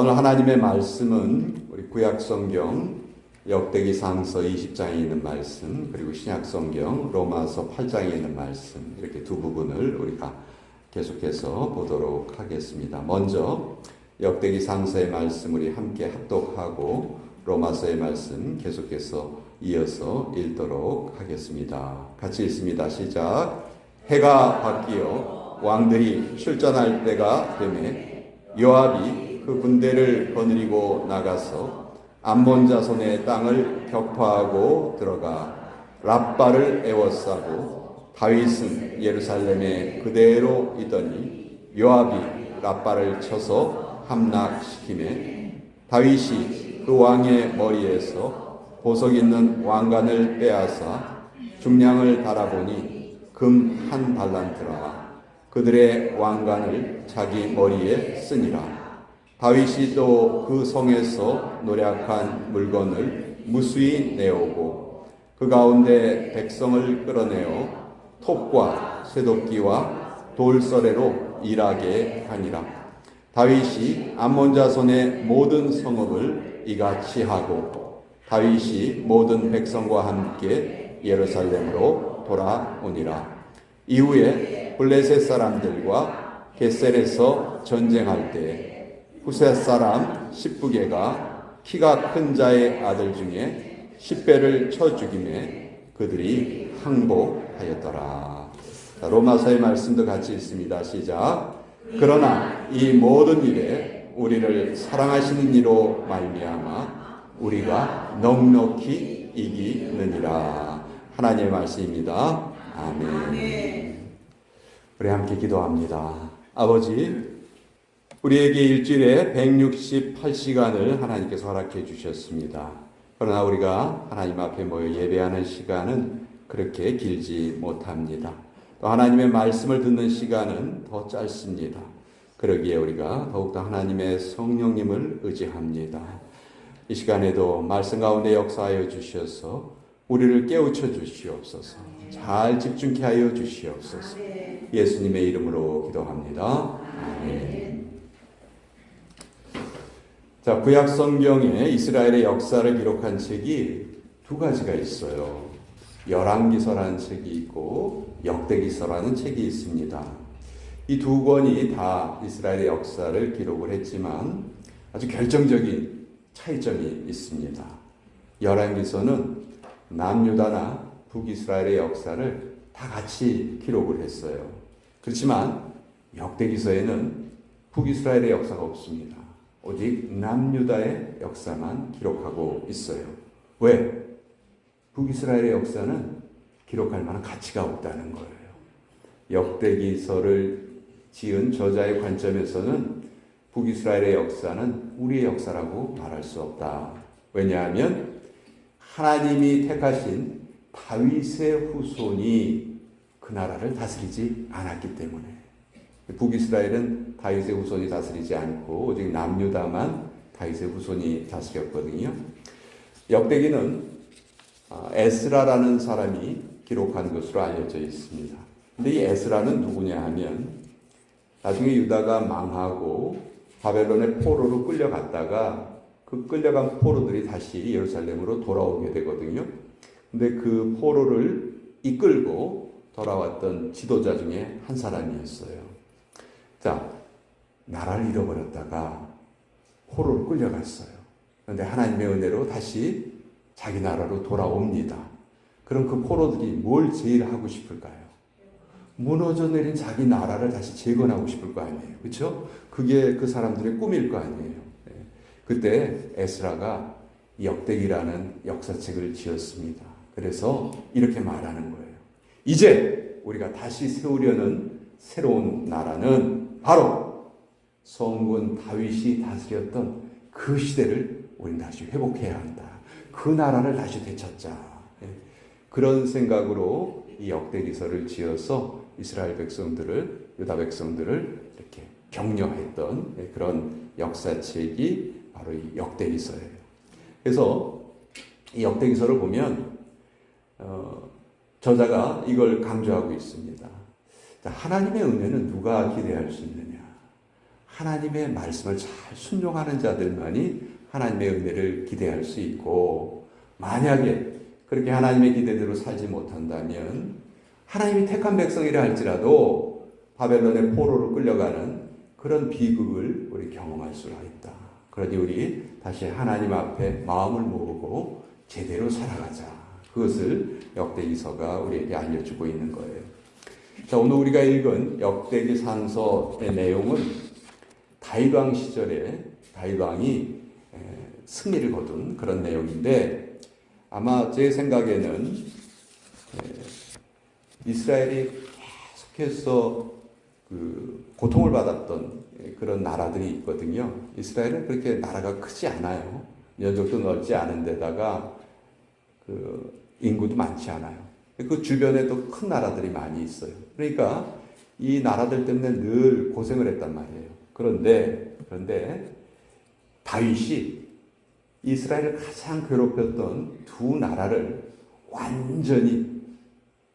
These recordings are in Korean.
오늘 하나님의 말씀은 우리 구약성경 역대기상서 20장에 있는 말씀, 그리고 신약성경 로마서 8장에 있는 말씀, 이렇게 두 부분을 우리가 계속해서 보도록 하겠습니다. 먼저 역대기상서의 말씀 우리 함께 합독하고 로마서의 말씀 계속해서 이어서 읽도록 하겠습니다. 같이 읽습니다. 시작. 해가 바뀌어 왕들이 출전할 때가 되매 요압이 그 군대를 거느리고 나가서 암몬 자손의 땅을 격파하고 들어가 랍바를 에워싸고 다윗은 예루살렘에 그대로 있더니 요압이 랍바를 쳐서 함락시키매 다윗이 그 왕의 머리에서 보석 있는 왕관을 빼앗아 중량을 달아보니 금 한 달란트라. 그들의 왕관을 자기 머리에 쓰니라. 다윗이 또 그 성에서 노략한 물건을 무수히 내오고 그 가운데 백성을 끌어내어 톱과 쇠도끼와 돌서래로 일하게 하니라. 다윗이 암몬 자손의 모든 성읍을 이같이 하고 다윗이 모든 백성과 함께 예루살렘으로 돌아오니라. 이후에 블레셋 사람들과 겟셀에서 전쟁할 때 후셋 사람 십부게가 키가 큰 자의 아들 중에 10배를 쳐 죽임에 그들이 항복하였더라. 로마서의 말씀도 같이 읽습니다. 시작. 그러나 이 모든 일에 우리를 사랑하시는 이로 말미암아 우리가 넉넉히 이기느니라. 하나님의 말씀입니다. 아멘. 우리 함께 기도합니다. 아버지, 우리에게 일주일에 168시간을 하나님께서 허락해 주셨습니다. 그러나 우리가 하나님 앞에 모여 예배하는 시간은 그렇게 길지 못합니다. 또 하나님의 말씀을 듣는 시간은 더 짧습니다. 그러기에 우리가 더욱더 하나님의 성령님을 의지합니다. 이 시간에도 말씀 가운데 역사하여 주셔서 우리를 깨우쳐 주시옵소서. 잘 집중케 하여 주시옵소서. 예수님의 이름으로 기도합니다. 아멘. 자, 구약 성경에 이스라엘의 역사를 기록한 책이 두 가지가 있어요. 열왕기서라는 책이 있고 역대기서라는 책이 있습니다. 이 두 권이 다 이스라엘의 역사를 기록을 했지만 아주 결정적인 차이점이 있습니다. 열왕기서는 남유다나 북이스라엘의 역사를 다 같이 기록을 했어요. 그렇지만 역대기서에는 북이스라엘의 역사가 없습니다. 오직 남유다의 역사만 기록하고 있어요. 왜? 북이스라엘의 역사는 기록할 만한 가치가 없다는 거예요. 역대기서를 지은 저자의 관점에서는 북이스라엘의 역사는 우리의 역사라고 말할 수 없다. 왜냐하면 하나님이 택하신 다윗의 후손이 그 나라를 다스리지 않았기 때문에. 북이스라엘은 다윗의 후손이 다스리지 않고 오직 남유다만 다윗의 후손이 다스렸거든요. 역대기는 에스라라는 사람이 기록한 것으로 알려져 있습니다. 근데 이 에스라는 누구냐 하면 나중에 유다가 망하고 바벨론의 포로로 끌려갔다가 그 끌려간 포로들이 다시 예루살렘으로 돌아오게 되거든요. 근데 그 포로를 이끌고 돌아왔던 지도자 중에 한 사람이었어요. 자, 나라를 잃어버렸다가 포로로 끌려갔어요. 그런데 하나님의 은혜로 다시 자기 나라로 돌아옵니다. 그럼 그 포로들이 뭘 제일 하고 싶을까요? 무너져 내린 자기 나라를 다시 재건하고 싶을 거 아니에요. 그렇죠? 그게 그 사람들의 꿈일 거 아니에요. 그때 에스라가 역대기라는 역사책을 지었습니다. 그래서 이렇게 말하는 거예요. 이제 우리가 다시 세우려는 새로운 나라는 바로 성군 다윗이 다스렸던 그 시대를 우리는 다시 회복해야 한다. 그 나라를 다시 되찾자. 그런 생각으로 이 역대기서를 지어서 이스라엘 백성들을, 유다 백성들을 이렇게 격려했던 그런 역사책이 바로 이 역대기서예요. 그래서 이 역대기서를 보면 저자가 이걸 강조하고 있습니다. 자, 하나님의 은혜는 누가 기대할 수 있느냐? 하나님의 말씀을 잘 순종하는 자들만이 하나님의 은혜를 기대할 수 있고, 만약에 그렇게 하나님의 기대대로 살지 못한다면 하나님이 택한 백성이라 할지라도 바벨론의 포로로 끌려가는 그런 비극을 우리 경험할 수가 있다. 그러니 우리 다시 하나님 앞에 마음을 모으고 제대로 살아가자. 그것을 역대기서가 우리에게 알려주고 있는 거예요. 자, 오늘 우리가 읽은 역대기 상서의 내용은 다윗 왕 시절에 다윗 왕이 승리를 거둔 그런 내용인데, 아마 제 생각에는 이스라엘이 계속해서 고통을 받았던 그런 나라들이 있거든요. 이스라엘은 그렇게 나라가 크지 않아요. 면적도 넓지 않은 데다가 인구도 많지 않아요. 그 주변에도 큰 나라들이 많이 있어요. 그러니까 이 나라들 때문에 늘 고생을 했단 말이에요. 그런데 다윗이 이스라엘을 가장 괴롭혔던 두 나라를 완전히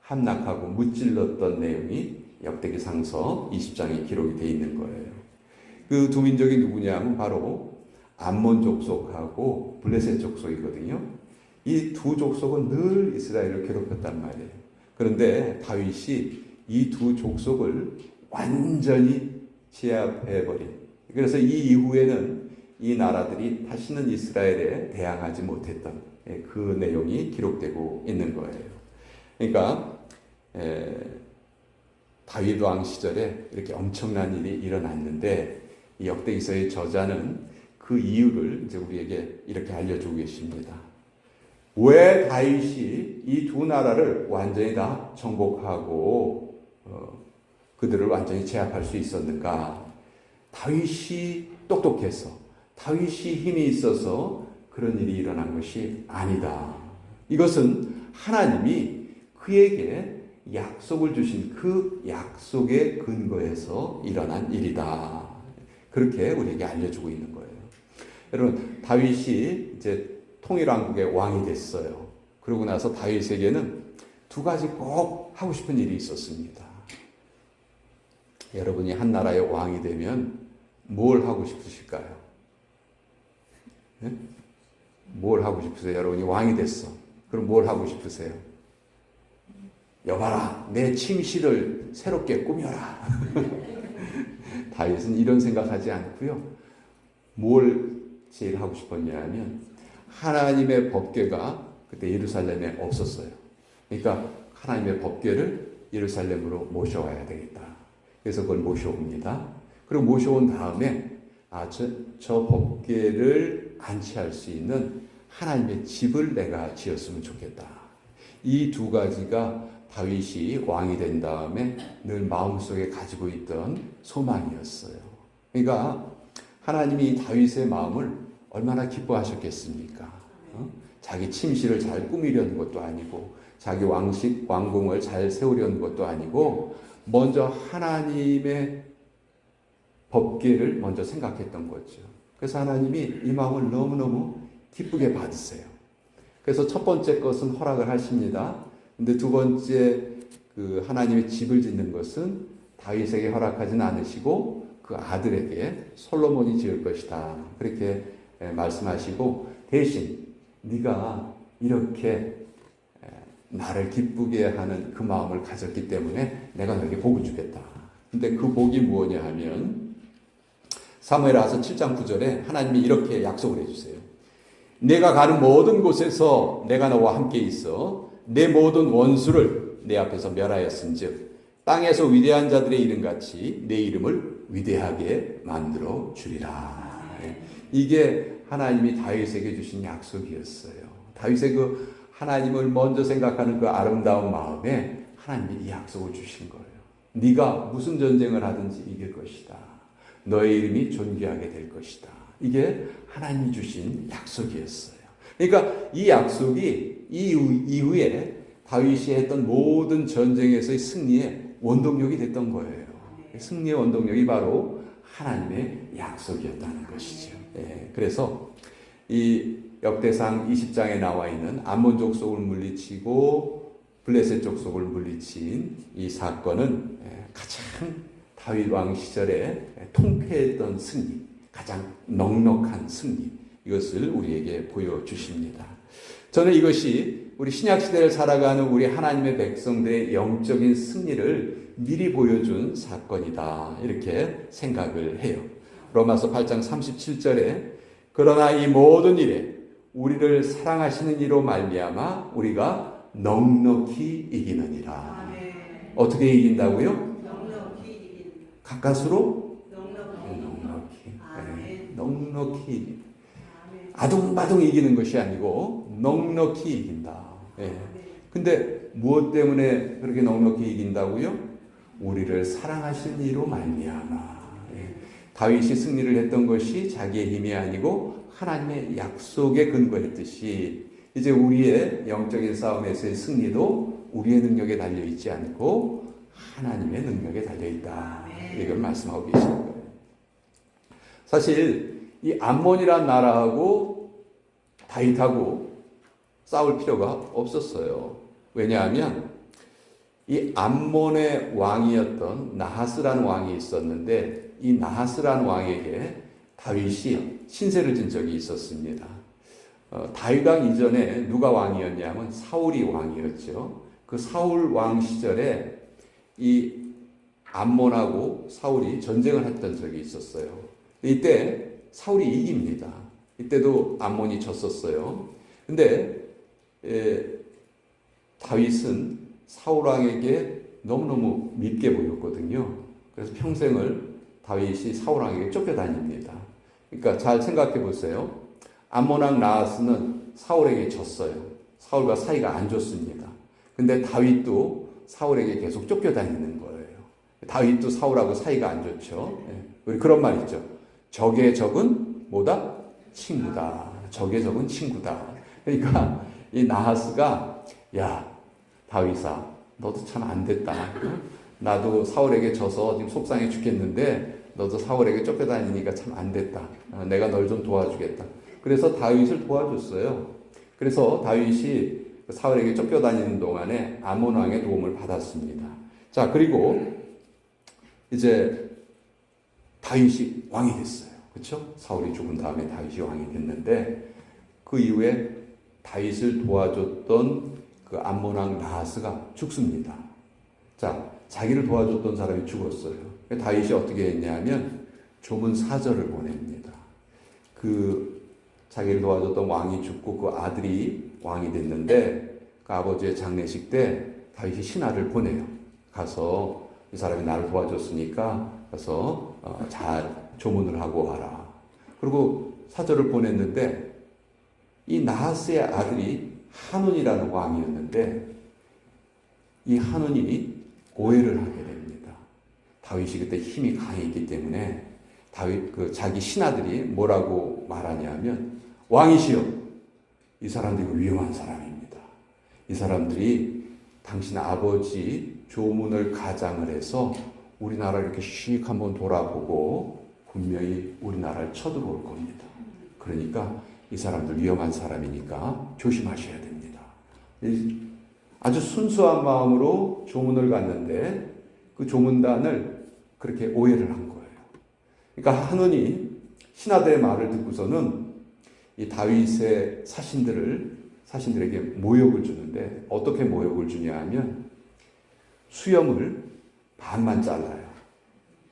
함락하고 무찔렀던 내용이 역대기 상서 20장에 기록이 되어 있는 거예요. 그 두 민족이 누구냐면 바로 암몬 족속하고 블레셋 족속이거든요. 이 두 족속은 늘 이스라엘을 괴롭혔단 말이에요. 그런데 다윗이 이 두 족속을 완전히 제압해버린, 그래서 이 이후에는 이 나라들이 다시는 이스라엘에 대항하지 못했던 그 내용이 기록되고 있는 거예요. 그러니까 다윗 왕 시절에 이렇게 엄청난 일이 일어났는데, 이 역대기서의 저자는 그 이유를 이제 우리에게 이렇게 알려주고 계십니다. 왜 다윗이 이 두 나라를 완전히 다 정복하고 그들을 완전히 제압할 수 있었는가? 다윗이 똑똑해서, 다윗이 힘이 있어서 그런 일이 일어난 것이 아니다. 이것은 하나님이 그에게 약속을 주신 그 약속의 근거에서 일어난 일이다. 그렇게 우리에게 알려주고 있는 거예요. 여러분, 다윗이 이제 통일왕국의 왕이 됐어요. 그러고 나서 다윗에게는 두 가지 꼭 하고 싶은 일이 있었습니다. 여러분이 한 나라의 왕이 되면 뭘 하고 싶으실까요? 네? 뭘 하고 싶으세요? 여러분이 왕이 됐어. 그럼 뭘 하고 싶으세요? 여봐라, 내 침실을 새롭게 꾸며라. 다윗은 이런 생각하지 않고요. 뭘 제일 하고 싶었냐면, 하나님의 법궤가 그때 예루살렘에 없었어요. 그러니까 하나님의 법궤를 예루살렘으로 모셔와야 되겠다. 그래서 그걸 모셔옵니다. 그리고 모셔온 다음에 저 법궤를 안치할 수 있는 하나님의 집을 내가 지었으면 좋겠다. 이 두 가지가 다윗이 왕이 된 다음에 늘 마음속에 가지고 있던 소망이었어요. 그러니까 하나님이 다윗의 마음을 얼마나 기뻐하셨겠습니까? 자기 침실을 잘 꾸미려는 것도 아니고, 자기 왕궁을 잘 세우려는 것도 아니고, 먼저 하나님의 법궤를 먼저 생각했던 거죠. 그래서 하나님이 이 마음을 너무너무 기쁘게 받으세요. 그래서 첫 번째 것은 허락을 하십니다. 근데 두 번째 하나님의 집을 짓는 것은 다윗에게 허락하지는 않으시고 그 아들에게 솔로몬이 지을 것이다. 그렇게 말씀하시고, 대신 네가 이렇게 나를 기쁘게 하는 그 마음을 가졌기 때문에 내가 너에게 복을 주겠다. 근데 그 복이 뭐냐 하면 사무엘하서 7장 9절에 하나님이 이렇게 약속을 해주세요. 내가 가는 모든 곳에서 내가 너와 함께 있어 내 모든 원수를 내 앞에서 멸하였은즉 땅에서 위대한 자들의 이름같이 내 이름을 위대하게 만들어 주리라. 이게 하나님이 다윗에게 주신 약속이었어요. 다윗의 그 하나님을 먼저 생각하는 그 아름다운 마음에 하나님이 이 약속을 주신 거예요. 네가 무슨 전쟁을 하든지 이길 것이다. 너의 이름이 존귀하게 될 것이다. 이게 하나님이 주신 약속이었어요. 그러니까 이 약속이 이후에 다윗이 했던 모든 전쟁에서의 승리의 원동력이 됐던 거예요. 승리의 원동력이 바로 하나님의 약속이었다는 것이죠. 그래서 이 역대상 20장에 나와 있는 암몬 족속을 물리치고 블레셋 족속을 물리친 이 사건은 가장 다윗 왕 시절에 통쾌했던 승리, 가장 넉넉한 승리, 이것을 우리에게 보여주십니다. 저는 이것이 우리 신약시대를 살아가는 우리 하나님의 백성들의 영적인 승리를 미리 보여준 사건이다, 이렇게 생각을 해요. 로마서 8장 37절에 그러나 이 모든 일에 우리를 사랑하시는 이로 말미암아 우리가 넉넉히 이기느니라. 어떻게 이긴다고요? 넉넉히 이긴. 가까스로? 넉넉히. 아둥바둥 이기는 것이 아니고 넉넉히 이긴다. 근데 무엇 때문에 그렇게 넉넉히 이긴다고요? 우리를 사랑하신 이로 말미암아. 다윗이 승리를 했던 것이 자기의 힘이 아니고 하나님의 약속에 근거했듯이 이제 우리의 영적인 싸움에서의 승리도 우리의 능력에 달려있지 않고 하나님의 능력에 달려있다. 이걸 말씀하고 계시는 거예요. 사실 이 암몬이란 나라하고 다윗하고 싸울 필요가 없었어요. 왜냐하면 이 암몬의 왕이었던 나하스라는 왕이 있었는데 이 나하스라는 왕에게 다윗이 신세를 진 적이 있었습니다. 다윗 왕 이전에 누가 왕이었냐면 사울이 왕이었죠. 그 사울 왕 시절에 이 암몬하고 사울이 전쟁을 했던 적이 있었어요. 이때 사울이 이깁니다. 이때도 암몬이 졌었어요. 근데 다윗은 사울 왕에게 너무너무 밉게 보였거든요. 그래서 평생을 다윗이 사울 왕에게 쫓겨다닙니다. 그러니까 잘 생각해 보세요. 암몬 왕 나하스는 사울에게 졌어요. 사울과 사이가 안 좋습니다. 근데 다윗도 사울에게 계속 쫓겨다니는 거예요. 다윗도 사울하고 사이가 안 좋죠. 우리 그런 말 있죠. 적의 적은 뭐다? 친구다. 적의 적은 친구다. 그러니까 이 나하스가 야 다윗아 너도 참 안 됐다. 나도 사울에게 져서 지금 속상해 죽겠는데 너도 사울에게 쫓겨다니니까 참 안 됐다. 내가 널 좀 도와주겠다. 그래서 다윗을 도와줬어요. 그래서 다윗이 사울에게 쫓겨다니는 동안에 암몬 왕의 도움을 받았습니다. 자, 그리고 이제 다윗이 왕이 됐어요. 그렇죠? 사울이 죽은 다음에 다윗이 왕이 됐는데 그 이후에 다윗을 도와줬던 그 암몬 왕 나하스가 죽습니다. 자, 자기를 도와줬던 사람이 죽었어요. 다윗이 어떻게 했냐면 조문 사절을 보냅니다. 그 자기를 도와줬던 왕이 죽고 그 아들이 왕이 됐는데 그 아버지의 장례식 때 다윗이 신하를 보내요. 가서 이 사람이 나를 도와줬으니까 가서 잘 조문을 하고 와라. 그리고 사절을 보냈는데 이 나하스의 아들이 한운이라는 왕이었는데 이 한운이 오해를 하게 됩니다. 다윗이 그때 힘이 강했기 때문에 다윗 자기 신하들이 뭐라고 말하냐면 왕이시여 이 사람들이 위험한 사람입니다. 이 사람들이 당신 아버지 조문을 가장을 해서 우리나라를 이렇게 씩 한번 돌아보고 분명히 우리나라를 쳐들어올 겁니다. 그러니까 이 사람들 위험한 사람이니까 조심하셔야 됩니다. 아주 순수한 마음으로 조문을 갔는데 그 조문단을 그렇게 오해를 한 거예요. 그러니까 한운이 신하들의 말을 듣고서는 이 다윗의 사신들에게 모욕을 주는데 어떻게 모욕을 주냐 하면 수염을 반만 잘라요.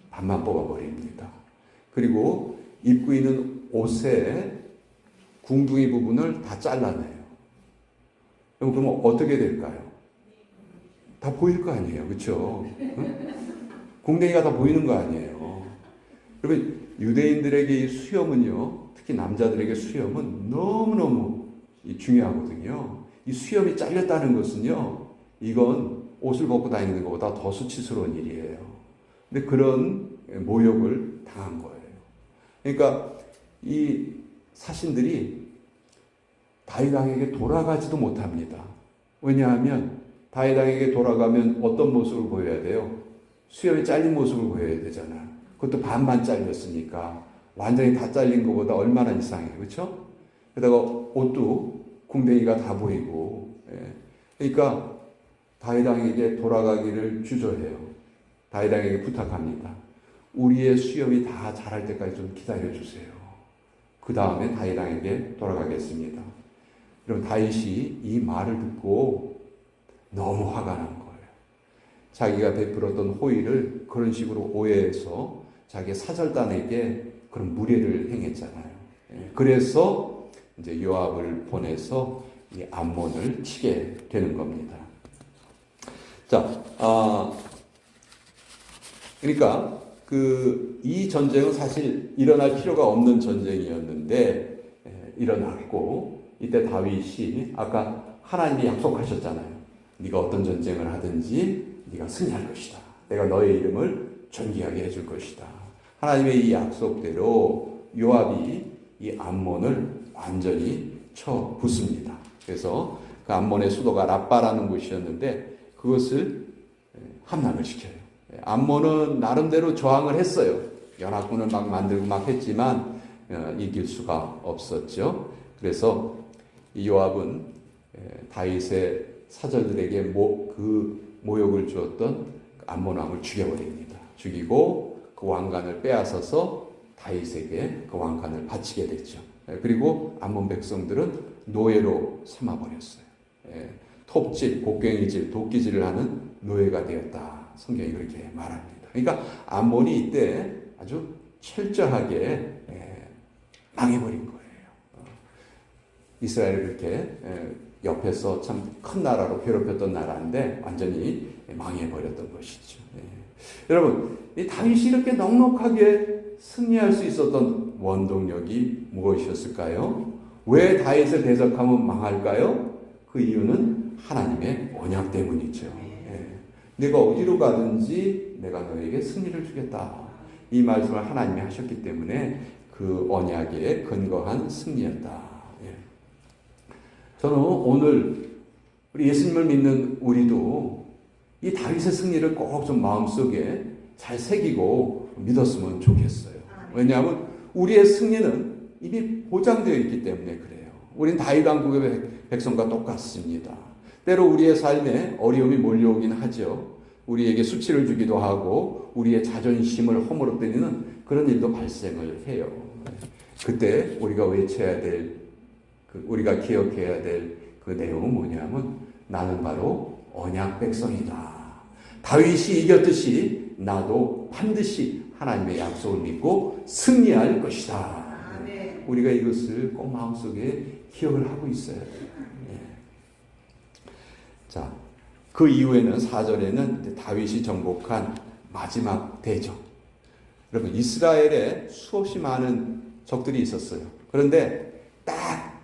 반만 뽑아버립니다. 그리고 입고 있는 옷의 궁둥이 부분을 다 잘라내요. 그러면 어떻게 될까요? 다 보일 거 아니에요. 그렇죠? 궁둥이가 다 보이는 거 아니에요. 여러분 유대인들에게 이 수염은요. 특히 남자들에게 수염은 너무너무 중요하거든요. 이 수염이 잘렸다는 것은요. 이건 옷을 벗고 다니는 것보다 더 수치스러운 일이에요. 근데 그런 모욕을 당한 거예요. 그러니까 이 사신들이 다윗 왕에게 돌아가지도 못합니다. 왜냐하면 다윗 왕에게 돌아가면 어떤 모습을 보여야 돼요? 수염이 잘린 모습을 보여야 되잖아요. 그것도 반만 잘렸으니까 완전히 다 잘린 것보다 얼마나 이상해요. 그렇죠? 게다가 옷도 궁뎅이가 다 보이고. 그러니까 다윗 왕에게 돌아가기를 주저해요. 다윗 왕에게 부탁합니다. 우리의 수염이 다 자랄 때까지 좀 기다려주세요. 그 다음에 다윗 왕에게 돌아가겠습니다. 여러분, 다윗이 이 말을 듣고 너무 화가 난 거예요. 자기가 베풀었던 호의를 그런 식으로 오해해서 자기 사절단에게 그런 무례를 행했잖아요. 그래서 이제 요압을 보내서 이 암몬을 치게 되는 겁니다. 자, 그러니까 이 전쟁은 사실 일어날 필요가 없는 전쟁이었는데 일어났고, 이때 다윗이 아까 하나님이 약속하셨잖아요. 네가 어떤 전쟁을 하든지 네가 승리할 것이다. 내가 너의 이름을 존귀하게 해줄 것이다. 하나님의 이 약속대로 요압이 이 암몬을 완전히 쳐 부숩니다. 그래서 그 암몬의 수도가 라빠라는 곳이었는데 그것을 함락을 시켜요. 암몬은 나름대로 저항을 했어요. 연합군을 막 만들고 막 했지만 이길 수가 없었죠. 그래서 이 요압은 다윗의 사절들에게 그 모욕을 주었던 암몬 왕을 죽여버립니다. 죽이고 그 왕관을 빼앗아서 다윗에게 그 왕관을 바치게 됐죠. 그리고 암몬 백성들은 노예로 삼아버렸어요. 톱질, 곡괭이질, 도끼질을 하는 노예가 되었다. 성경이 그렇게 말합니다. 그러니까 암몬이 이때 아주 철저하게 망해버린 거예요. 이스라엘을 그렇게 옆에서 참 큰 나라로 괴롭혔던 나라인데 완전히 망해버렸던 것이죠. 여러분, 이 다윗이 이렇게 넉넉하게 승리할 수 있었던 원동력이 무엇이었을까요? 왜 다윗을 대적하면 망할까요? 그 이유는 하나님의 언약 때문이죠. 내가 어디로 가든지 내가 너에게 승리를 주겠다. 이 말씀을 하나님이 하셨기 때문에 그 언약에 근거한 승리였다. 저는 오늘 우리 예수님을 믿는 우리도 이 다윗의 승리를 꼭 좀 마음속에 잘 새기고 믿었으면 좋겠어요. 왜냐하면 우리의 승리는 이미 보장되어 있기 때문에 그래요. 우린 다윗 왕국의 백성과 똑같습니다. 때로 우리의 삶에 어려움이 몰려오긴 하죠. 우리에게 수치를 주기도 하고 우리의 자존심을 허물어뜨리는 그런 일도 발생을 해요. 그때 우리가 외쳐야 될, 우리가 기억해야 될 그 내용은 뭐냐면 나는 바로 언약 백성이다. 다윗이 이겼듯이 나도 반드시 하나님의 약속을 믿고 승리할 것이다. 아멘. 우리가 이것을 꼭 마음속에 기억을 하고 있어야 돼요. 자, 그 이후에는 4절에는 다윗이 정복한 마지막 대적. 여러분, 이스라엘에 수없이 많은 적들이 있었어요. 그런데 딱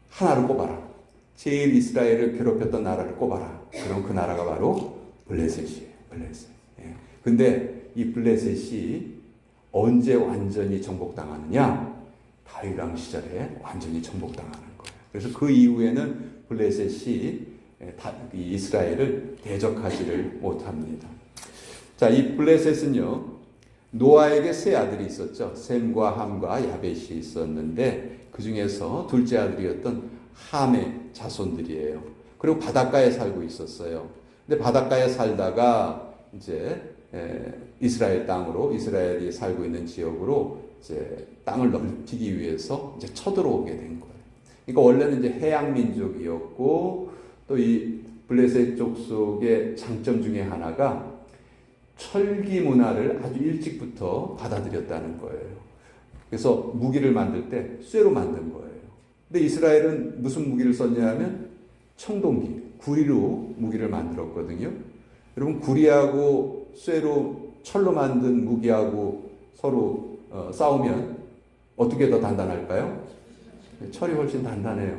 하나를 꼽아라. 제일 이스라엘을 괴롭혔던 나라를 꼽아라. 그럼 그 나라가 바로 블레셋이에요. 블레셋. 근데 이 블레셋이 언제 완전히 정복당하느냐? 다윗 왕 시절에 완전히 정복당하는 거예요. 그래서 그 이후에는 블레셋이 이스라엘을 대적하지를 못합니다. 자, 이 블레셋은요, 노아에게 세 아들이 있었죠. 셈과 함과 야벳이 있었는데 그 중에서 둘째 아들이었던 함의 자손들이에요. 그리고 바닷가에 살고 있었어요. 근데 바닷가에 살다가 이제 이스라엘 땅으로, 이스라엘이 살고 있는 지역으로 이제 땅을 넓히기 위해서 이제 쳐들어오게 된 거예요. 그러니까 원래는 이제 해양 민족이었고 또 이 블레셋 족속의 장점 중에 하나가 철기 문화를 아주 일찍부터 받아들였다는 거예요. 그래서 무기를 만들 때 쇠로 만든 거예요. 근데 이스라엘은 무슨 무기를 썼냐면 청동기, 구리로 무기를 만들었거든요. 여러분, 구리하고 쇠로 철로 만든 무기하고 서로 싸우면 어떻게 더 단단할까요? 철이 훨씬 단단해요.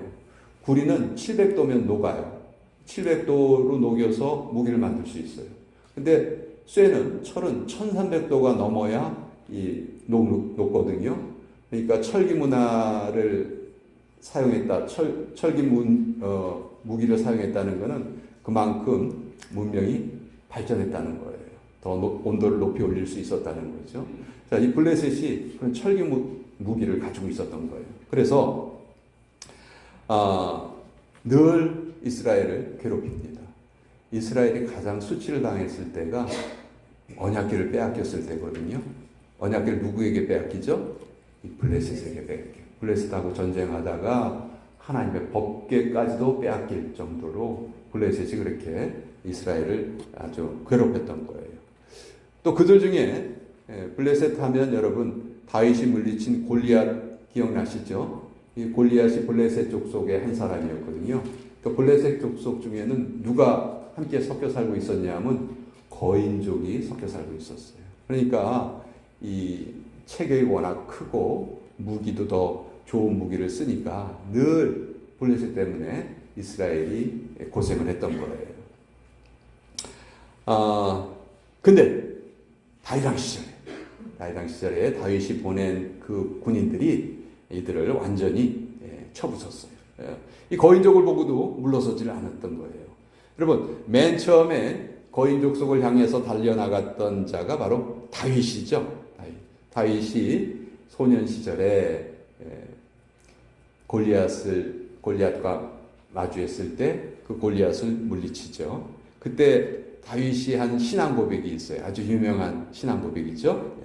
구리는 700도면 녹아요. 700도로 녹여서 무기를 만들 수 있어요. 근데 쇠는, 철은 1300도가 넘어야 녹거든요. 그러니까 철기 문화를 사용했다, 무기를 사용했다는 것은 그만큼 문명이 발전했다는 거예요. 더 온도를 높이 올릴 수 있었다는 거죠. 자, 이 블레셋이 그런 철기 무기를 가지고 있었던 거예요. 그래서 늘 이스라엘을 괴롭힙니다. 이스라엘이 가장 수치를 당했을 때가 언약궤를 빼앗겼을 때거든요. 언약궤를 누구에게 빼앗기죠? 이 블레셋에게 빼앗겨요. 블레셋하고 전쟁하다가 하나님의 법궤까지도 빼앗길 정도로 블레셋이 그렇게 이스라엘을 아주 괴롭혔던 거예요. 또 그들 중에 블레셋 하면 여러분 다윗이 물리친 골리앗 기억나시죠? 이 골리앗이 블레셋 족속의 한 사람이었거든요. 그 블레셋 족속 중에는 누가 함께 섞여 살고 있었냐면 거인족이 섞여 살고 있었어요. 그러니까 이 체격이 워낙 크고 무기도 더 좋은 무기를 쓰니까 늘 블레셋 때문에 이스라엘이 고생을 했던 거예요. 근데 다윗 시절에 다윗이 보낸 그 군인들이 이들을 완전히 쳐부쉈어요. 이 거인족을 보고도 물러서지를 않았던 거예요. 여러분, 맨 처음에 거인족 속을 향해서 달려나갔던 자가 바로 다윗이죠. 다윗이 소년 시절에 골리앗과 마주했을 때 그 골리앗을 물리치죠. 그때 다윗이 한 신앙 고백이 있어요. 아주 유명한 신앙 고백이죠.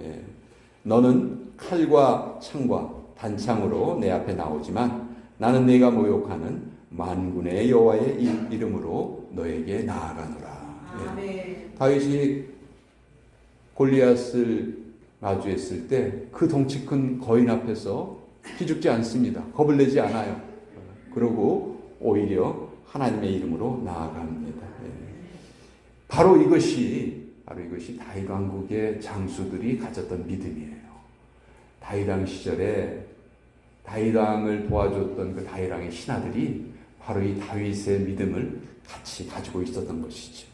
너는 칼과 창과 단창으로 내 앞에 나오지만 나는 네가 모욕하는 만군의 여호와의 이름으로 너에게 나아가노라. 다윗이 골리앗을 마주했을 때 그 덩치 큰 거인 앞에서 기죽지 않습니다. 겁을 내지 않아요. 그러고 오히려 하나님의 이름으로 나아갑니다. 바로 이것이 다윗 왕국의 장수들이 가졌던 믿음이에요. 다윗 왕 시절에 다윗 왕을 도와줬던 그 다윗 왕의 신하들이 바로 이 다윗의 믿음을 같이 가지고 있었던 것이죠.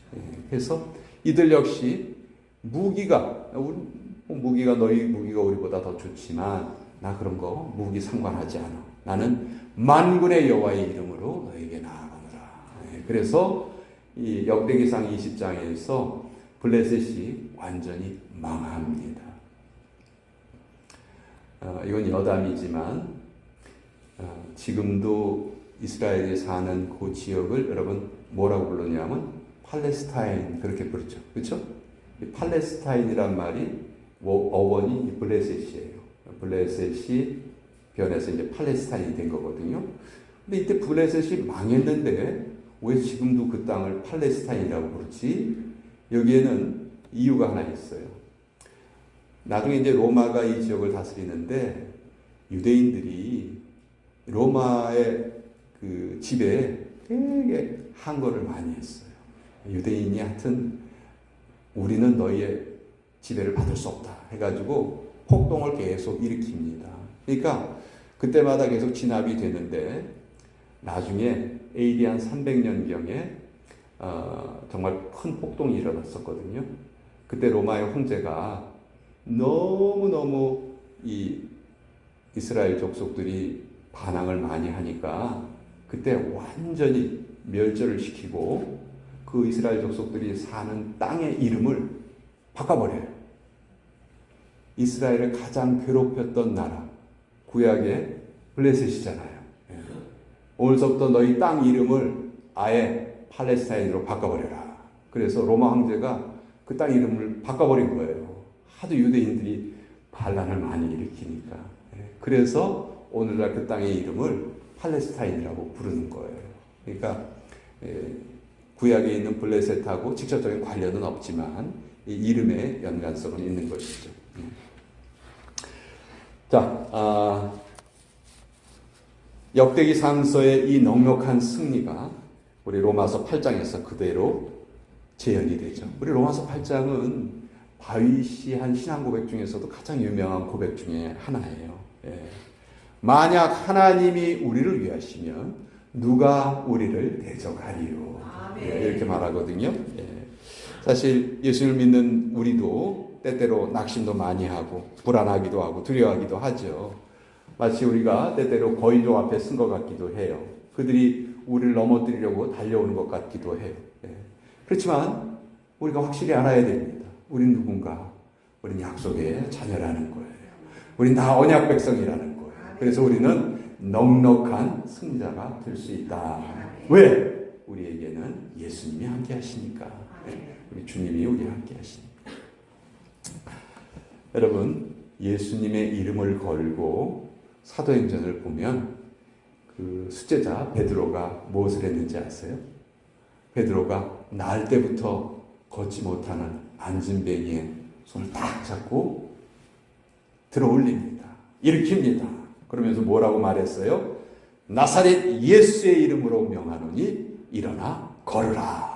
그래서 이들 역시 무기가 너희 무기가 우리보다 더 좋지만 나 그런 거 무기 상관하지 않아. 나는 만군의 여호와의 이름으로 너에게 나아가노라. 그래서 이 역대기상 20장에서 블레셋이 완전히 망합니다. 이건 여담이지만 지금도 이스라엘이 사는 그 지역을 여러분 뭐라고 부르냐면 팔레스타인 그렇게 부르죠. 그렇죠? 이 팔레스타인이란 말이 어원이 블레셋이에요. 블레셋이 변해서 이제 팔레스타인이 된 거거든요. 근데 이때 블레셋이 망했는데 왜 지금도 그 땅을 팔레스타인이라고 부르지? 여기에는 이유가 하나 있어요. 나중에 이제 로마가 이 지역을 다스리는데 유대인들이 로마의 그 집에 되게 항거를 많이 했어요. 유대인이 하여튼 우리는 너희의 지배를 받을 수 없다 해가지고 폭동을 계속 일으킵니다. 그러니까 그때마다 계속 진압이 되는데 나중에 AD 한 300년경에 정말 큰 폭동이 일어났었거든요. 그때 로마의 황제가 너무너무 이 이스라엘 족속들이 반항을 많이 하니까 그때 완전히 멸절을 시키고 그 이스라엘 족속들이 사는 땅의 이름을 바꿔버려요. 이스라엘을 가장 괴롭혔던 나라 구약의 블레셋이잖아요. 오늘서부터 너희 땅 이름을 아예 팔레스타인으로 바꿔버려라. 그래서 로마 황제가 그 땅 이름을 바꿔버린 거예요. 하도 유대인들이 반란을 많이 일으키니까. 그래서 오늘날 그 땅의 이름을 팔레스타인이라고 부르는 거예요. 그러니까 구약에 있는 블레셋하고 직접적인 관련은 없지만 이 이름의 연관성은 있는 것이죠. 자, 역대기 3서의 이 넉넉한 승리가 우리 로마서 8장에서 그대로 재현이 되죠. 우리 로마서 8장은 다윗이 한 신앙 고백 중에서도 가장 유명한 고백 중에 하나예요. 만약 하나님이 우리를 위하시면 누가 우리를 대적하리요. 이렇게 말하거든요. 사실 예수를 믿는 우리도 때때로 낙심도 많이 하고 불안하기도 하고 두려워하기도 하죠. 마치 우리가 때때로 거인족 앞에 쓴 것 같기도 해요. 그들이 우리를 넘어뜨리려고 달려오는 것 같기도 해요. 그렇지만 우리가 확실히 알아야 됩니다. 우린 누군가? 우린 약속의 자녀라는 거예요. 우린 다 언약 백성이라는 거예요. 그래서 우리는 넉넉한 승자가 될 수 있다. 왜? 우리에게는 예수님이 함께 하시니까. 우리 주님이 우리와 함께 하시니까. 여러분, 예수님의 이름을 걸고 사도행전을 보면 그 수제자 베드로가 무엇을 했는지 아세요? 베드로가 나을 때부터 걷지 못하는 안진뱅이의 손을 딱 잡고 들어 올립니다. 일으킵니다. 그러면서 뭐라고 말했어요? 나사렛 예수의 이름으로 명하노니 일어나 걸으라.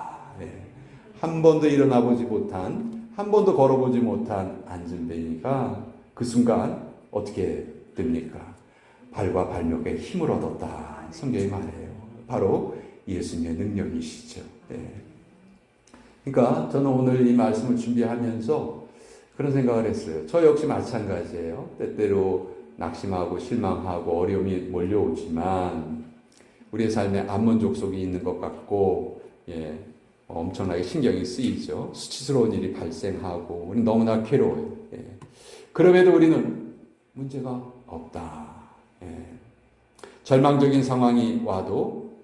한 번도 일어나 보지 못한, 한 번도 걸어보지 못한 안진뱅이가 그 순간 어떻게 됩니까? 발과 발목에 힘을 얻었다. 성경이 말해요. 바로 예수님의 능력이시죠. 그러니까 저는 오늘 이 말씀을 준비하면서 그런 생각을 했어요. 저 역시 마찬가지예요. 때때로 낙심하고 실망하고 어려움이 몰려오지만 우리의 삶에 안문족속이 있는 것 같고 엄청나게 신경이 쓰이죠. 수치스러운 일이 발생하고 우리는 너무나 괴로워요. 그럼에도 우리는 문제가 없다. 절망적인 상황이 와도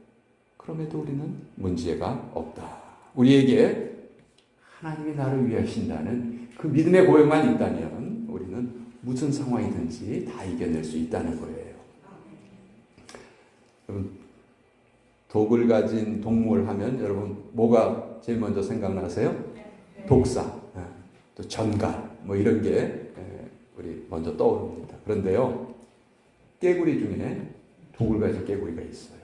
그럼에도 우리는 문제가 없다. 우리에게 하나님이 나를 위하신다는 그 믿음의 고백만 있다면 우리는 무슨 상황이든지 다 이겨낼 수 있다는 거예요. 여러분, 독을 가진 동물 하면 여러분 뭐가 제일 먼저 생각나세요? 독사, 또 전갈 뭐 이런 게 우리 먼저 떠오릅니다. 그런데요, 깨구리 중에 독을 가진 깨구리가 있어요.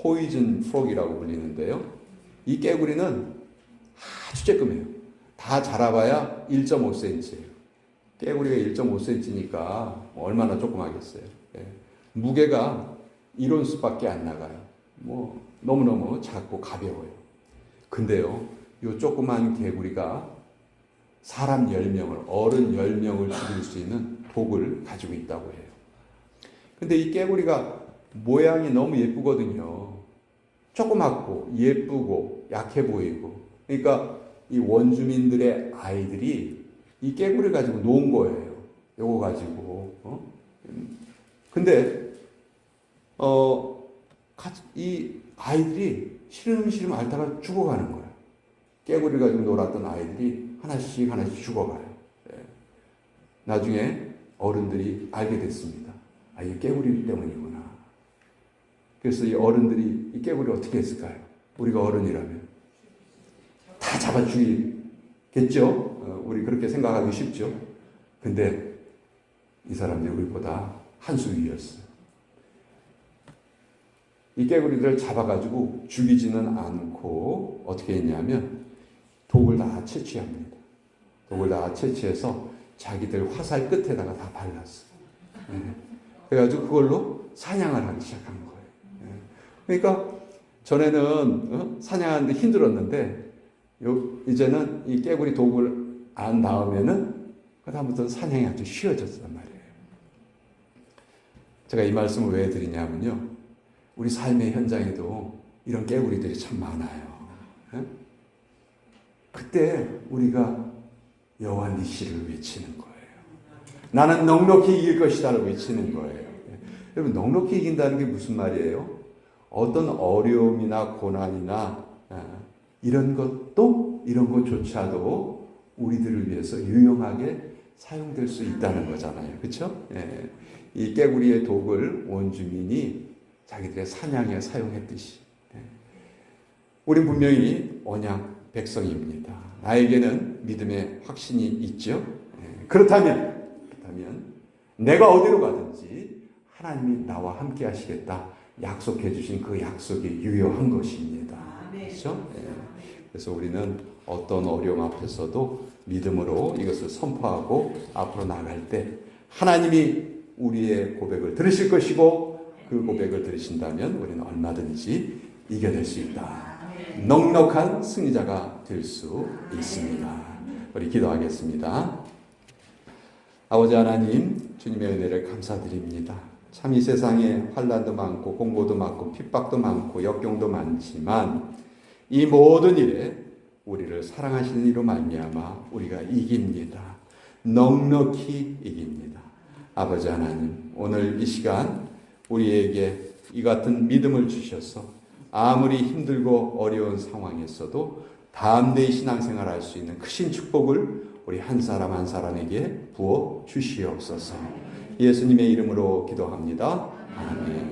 포이즌 프록이라고 불리는데요. 이 깨구리는 아주 쬐끔해요. 다 자라봐야 1.5cm예요. 깨구리가 1.5cm니까 얼마나 조그마겠어요. 무게가 1온스밖에 안 나가요. 뭐 너무너무 작고 가벼워요. 근데요, 이 조그만 개구리가 사람 10명을, 어른 10명을 죽일 수 있는 독을 가지고 있다고 해요. 근데 이 깨구리가 모양이 너무 예쁘거든요. 조그맣고 예쁘고 약해 보이고. 그러니까 이 원주민들의 아이들이 이 깨구리를 가지고 놓은 거예요. 요거 가지고. 근데 이 아이들이 시름시름 앓다가 죽어가는 거예요. 깨구리를 가지고 놀았던 아이들이 하나씩 하나씩 죽어가요. 나중에 어른들이 알게 됐습니다. 아, 이게 깨구리 때문이구나. 그래서 이 어른들이 이 깨구리를 어떻게 했을까요? 우리가 어른이라면 다 잡아 죽이겠죠? 우리 그렇게 생각하기 쉽죠? 근데 이 사람들이 우리보다 한 수 위였어요. 이 깨구리들을 잡아가지고 죽이지는 않고 어떻게 했냐면 독을 다 채취합니다. 독을 다 채취해서 자기들 화살 끝에다가 다 발랐어요. 그래가지고 그걸로 사냥을 하기 시작한 거예요. 그러니까 전에는 사냥하는데 힘들었는데 이제는 이 깨구리 독을 안 다음에는 그다음부터는 사냥이 아주 쉬워졌단 말이에요. 제가 이 말씀을 왜 드리냐면요, 우리 삶의 현장에도 이런 깨구리들이 참 많아요. 그때 우리가 여호와 니시를 외치는 거예요. 나는 넉넉히 이길 것이다를 외치는 거예요. 여러분, 넉넉히 이긴다는 게 무슨 말이에요? 어떤 어려움이나 고난이나 이런 것조차도 우리들을 위해서 유용하게 사용될 수 있다는 거잖아요. 그렇죠? 이 깨구리의 독을 원주민이 자기들의 사냥에 사용했듯이 우린 분명히 언약 백성입니다. 나에게는 믿음의 확신이 있죠. 그렇다면 내가 어디로 가든지 하나님이 나와 함께 하시겠다 약속해 주신 그 약속이 유효한 것입니다. 그렇죠? 그래서 우리는 어떤 어려움 앞에서도 믿음으로 이것을 선포하고 앞으로 나갈 때 하나님이 우리의 고백을 들으실 것이고 그 고백을 들으신다면 우리는 얼마든지 이겨낼 수 있다. 넉넉한 승리자가 될 수 있습니다. 우리 기도하겠습니다. 아버지 하나님, 주님의 은혜를 감사드립니다. 참 이 세상에 환난도 많고 공고도 많고 핍박도 많고 역경도 많지만 이 모든 일에 우리를 사랑하시는 이로 말미암아 우리가 이깁니다. 넉넉히 이깁니다. 아버지 하나님, 오늘 이 시간 우리에게 이 같은 믿음을 주셔서 아무리 힘들고 어려운 상황에서도 담대히 신앙생활 할 수 있는 크신 축복을 우리 한 사람 한 사람에게 부어 주시옵소서. 예수님의 이름으로 기도합니다. 아멘.